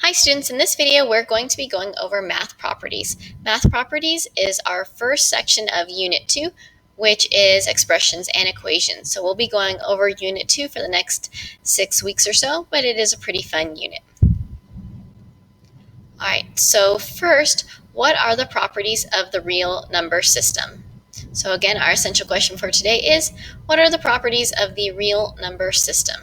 Hi students, in this video we're going to be going over math properties. Math properties is our first section of Unit 2, which is expressions and equations. So we'll be going over Unit 2 for the next 6 weeks or so, but it is a pretty fun unit. Alright, so first, what are the properties of the real number system? So again, our essential question for today is, what are the properties of the real number system?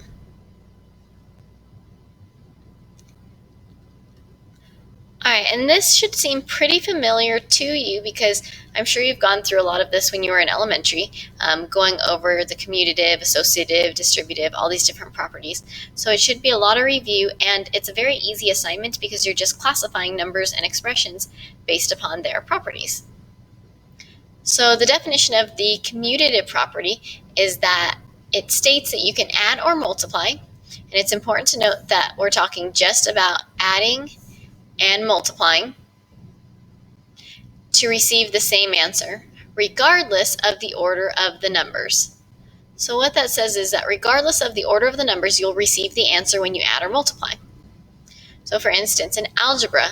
Alright, and this should seem pretty familiar to you because I'm sure you've gone through a lot of this when you were in elementary, going over the commutative, associative, distributive, all these different properties. So it should be a lot of review, and it's a very easy assignment because you're just classifying numbers and expressions based upon their properties. So the definition of the commutative property is that it states that you can add or multiply, and it's important to note that we're talking just about adding and multiplying to receive the same answer, regardless of the order of the numbers. So what that says is that regardless of the order of the numbers, you'll receive the answer when you add or multiply. So for instance, in algebra,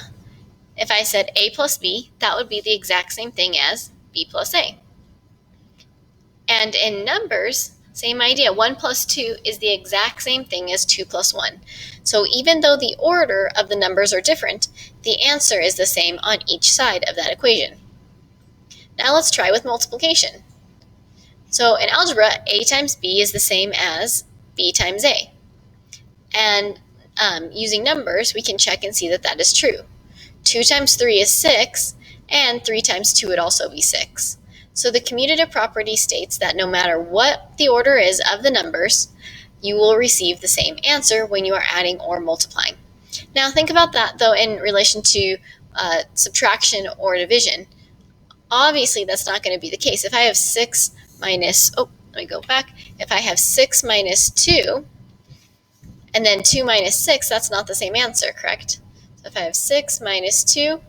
if I said a plus b, that would be the exact same thing as b plus a. And in numbers, same idea. 1 plus 2 is the exact same thing as 2 plus 1. So even though the order of the numbers are different, the answer is the same on each side of that equation. Now let's try with multiplication. So in algebra, a times b is the same as b times a. And using numbers, we can check and see that that is true. 2 times 3 is 6, and 3 times 2 would also be 6. So the commutative property states that no matter what the order is of the numbers, you will receive the same answer when you are adding or multiplying. Now think about that though in relation to subtraction or division. Obviously that's not going to be the case. If I have 6 minus, if I have 6 minus 2 and then 2 minus 6, that's not the same answer, correct? So if I have 6 minus 2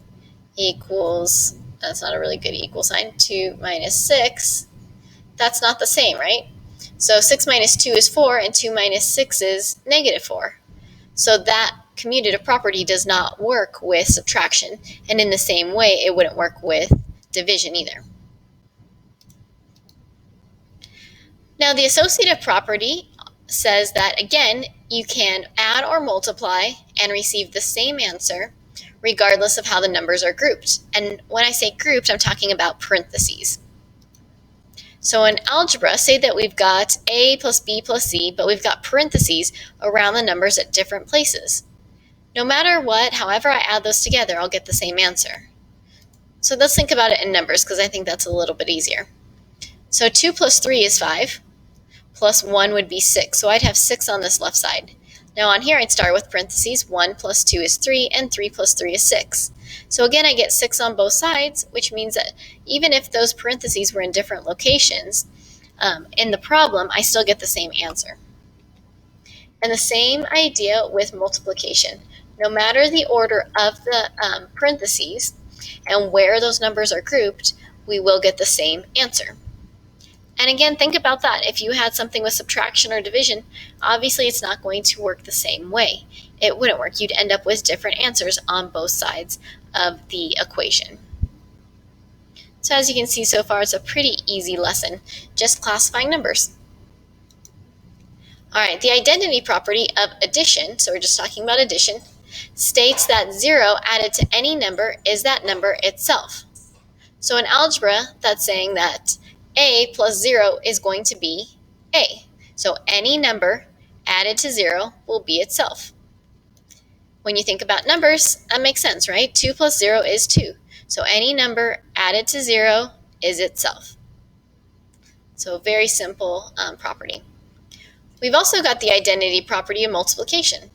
equals, that's not a really good equal sign, 2 minus 6, that's not the same, right? So 6 minus 2 is 4, and 2 minus 6 is negative 4. So that commutative property does not work with subtraction, and in the same way, it wouldn't work with division either. Now, the associative property says that, again, you can add or multiply and receive the same answer regardless of how the numbers are grouped. And when I say grouped, I'm talking about parentheses. So in algebra, say that we've got a plus b plus c, but we've got parentheses around the numbers at different places. No matter what, however I add those together, I'll get the same answer. So let's think about it in numbers because I think that's a little bit easier. So 2 plus 3 is 5, plus 1 would be 6. So I'd have 6 on this left side. Now on here I'd start with parentheses, 1 plus 2 is 3, and 3 plus 3 is 6. So again, I get 6 on both sides, which means that even if those parentheses were in different locations in the problem, I still get the same answer. And the same idea with multiplication. No matter the order of the parentheses and where those numbers are grouped, we will get the same answer. And again, think about that. If you had something with subtraction or division, obviously it's not going to work the same way. It wouldn't work. You'd end up with different answers on both sides of the equation. So as you can see so far, it's a pretty easy lesson, just classifying numbers. All right, the identity property of addition, so we're just talking about addition, states that 0 added to any number is that number itself. So in algebra, that's saying that a plus 0 is going to be a. So any number added to 0 will be itself. When you think about numbers, that makes sense, right? 2 plus 0 is 2. So any number added to 0 is itself. So a very simple property. We've also got the identity property of multiplication.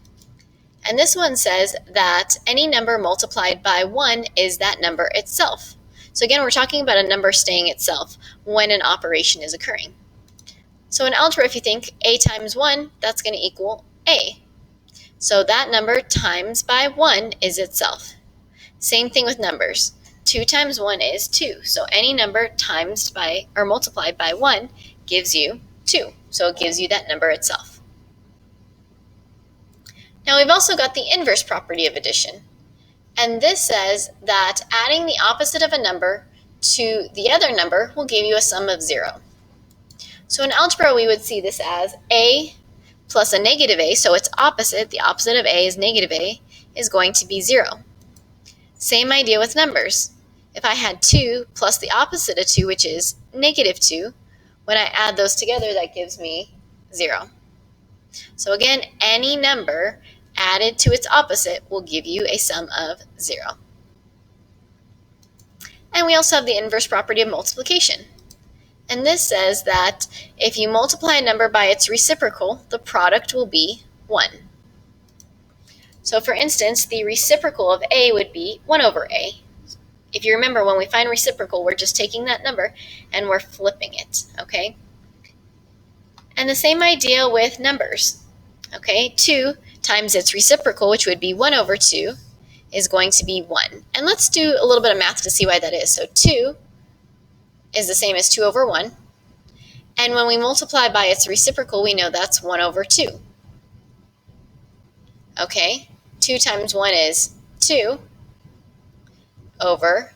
And this one says that any number multiplied by 1 is that number itself. So again, we're talking about a number staying itself when an operation is occurring. So in algebra, if you think a times 1, that's going to equal a. So that number times by 1 is itself. Same thing with numbers. 2 times 1 is 2. So any number times by or multiplied by 1 gives you 2. So it gives you that number itself. Now we've also got the inverse property of addition. And this says that adding the opposite of a number to the other number will give you a sum of 0. So in algebra, we would see this as a plus a negative a, so its opposite, the opposite of a is negative a, is going to be 0. Same idea with numbers. If I had 2 plus the opposite of 2, which is negative 2, when I add those together, that gives me 0. So again, any number added to its opposite will give you a sum of 0. And we also have the inverse property of multiplication. And this says that if you multiply a number by its reciprocal, the product will be 1. So for instance, the reciprocal of a would be 1 over a. If you remember, when we find reciprocal, we're just taking that number and we're flipping it, okay? And the same idea with numbers, okay? 2 times its reciprocal, which would be 1 over 2, is going to be 1. And let's do a little bit of math to see why that is. So 2 is the same as 2 over 1. And when we multiply by its reciprocal, we know that's 1 over 2. Okay, 2 times 1 is 2 over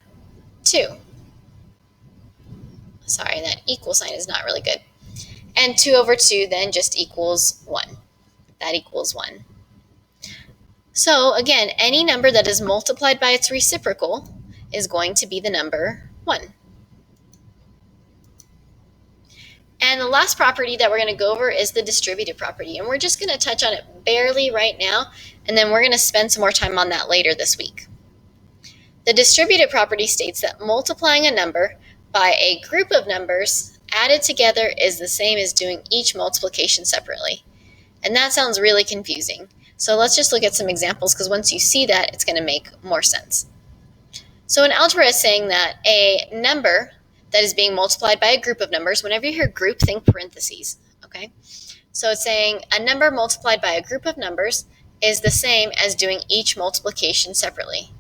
2. Sorry, that equal sign is not really good. And 2 over 2 then just equals 1. That equals 1. So again, any number that is multiplied by its reciprocal is going to be the number 1. And the last property that we're going to go over is the distributive property. And we're just going to touch on it barely right now, and then we're going to spend some more time on that later this week. The distributive property states that multiplying a number by a group of numbers added together is the same as doing each multiplication separately. And that sounds really confusing. So let's just look at some examples, because once you see that, it's going to make more sense. So in algebra, it's saying that a number that is being multiplied by a group of numbers, whenever you hear group, think parentheses, okay? So it's saying a number multiplied by a group of numbers is the same as doing each multiplication separately.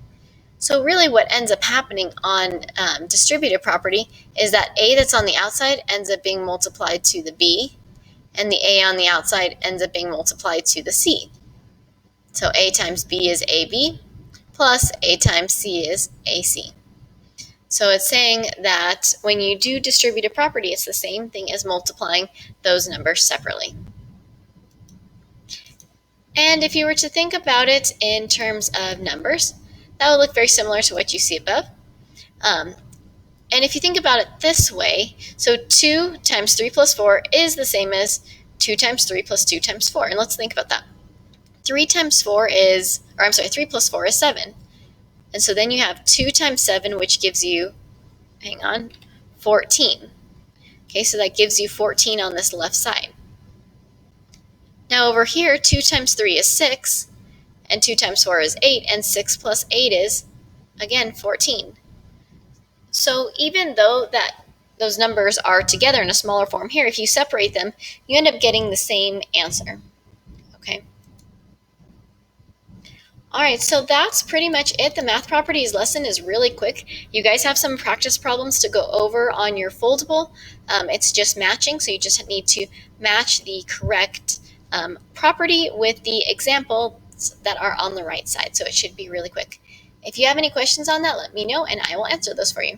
So really what ends up happening on distributive property is that a that's on the outside ends up being multiplied to the b, and the a on the outside ends up being multiplied to the c. So a times b is ab, plus a times c is ac. So it's saying that when you do distributive property, it's the same thing as multiplying those numbers separately. And if you were to think about it in terms of numbers, that would look very similar to what you see above. And if you think about it this way, so 2 times 3 plus 4 is the same as 2 times 3 plus 2 times 4. And let's think about that. 3 plus 4 is 7. And so then you have 2 times 7, which gives you, 14. Okay, so that gives you 14 on this left side. Now over here, 2 times 3 is 6, and 2 times 4 is 8, and 6 plus 8 is, again, 14. So even though that those numbers are together in a smaller form here, if you separate them, you end up getting the same answer. Okay. All right, so that's pretty much it. The math properties lesson is really quick. You guys have some practice problems to go over on your foldable. It's just matching, so you just need to match the correct property with the examples that are on the right side. So it should be really quick. If you have any questions on that, let me know and I will answer those for you.